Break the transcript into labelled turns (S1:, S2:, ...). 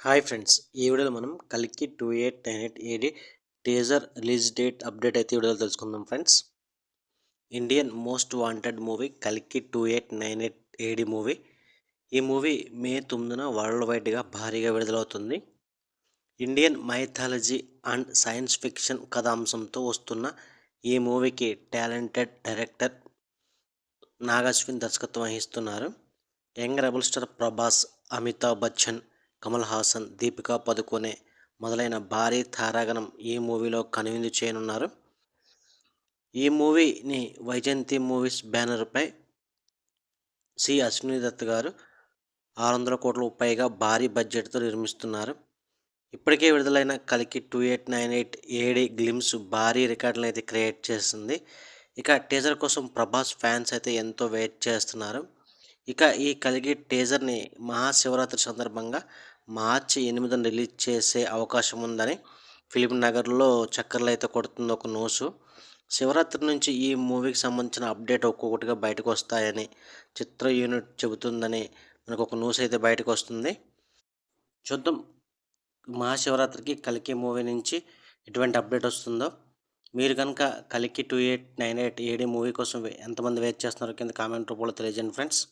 S1: Hi friends, ఈ వీడియోలో మనం కల్కి 2898 AD teaser release date update అయితే ఈ వీడియోలో తెలుసుకుందాం friends. Indian most wanted movie కల్కి 2898 ఏడి మూవీ. ఈ మూవీ మే 9న వరల్డ్ వైడ్గా భారీగా విడుదలవుతుంది. Indian mythology and science fiction కథాంశంతో వస్తున్న ఈ మూవీకి టాలెంటెడ్ డైరెక్టర్ నాగశ్విన్ దర్శకత్వం వహిస్తున్నారు. Young rebel star Prabhas, Amitabh Bachchan, Kamal Haasan, Deepika Padukone మొదలైన భారీ తారాగణం ఈ మూవీలో కనువిందు చేయనున్నారు. ఈ మూవీని వైజయంతి మూవీస్ బ్యానర్పై సి అశ్విని దత్ గారు 600 కోట్లకు పైగా భారీ బడ్జెట్తో నిర్మిస్తున్నారు. ఇప్పటికే విడుదలైన కల్కి 2898 ఏడి గ్లిమ్స్ భారీ రికార్డులను అయితే క్రియేట్ చేస్తుంది. ఇక టీజర్ కోసం ప్రభాస్ ఫ్యాన్స్ అయితే ఎంతో వెయిట్ చేస్తున్నారు. ఇక ఈ కల్కి టీజర్ని మహాశివరాత్రి సందర్భంగా మార్చి 8న రిలీజ్ చేసే అవకాశం ఉందని ఫిలిం నగర్లో చక్కర్లు అయితే కొడుతుంది ఒక న్యూస్. శివరాత్రి నుంచి ఈ మూవీకి సంబంధించిన అప్డేట్ ఒక్కొక్కటిగా బయటకు వస్తాయని చిత్ర యూనిట్ చెబుతుందని మనకు ఒక న్యూస్ అయితే బయటకు వస్తుంది. చూద్దాం మహాశివరాత్రికి కల్కి మూవీ నుంచి ఎటువంటి అప్డేట్ వస్తుందో. మీరు కనుక కల్కి 2898 ఏడి మూవీ కోసం ఎంతమంది వెయిట్ చేస్తున్నారో కింద కామెంట్ రూపంలో తెలియజేయండి ఫ్రెండ్స్.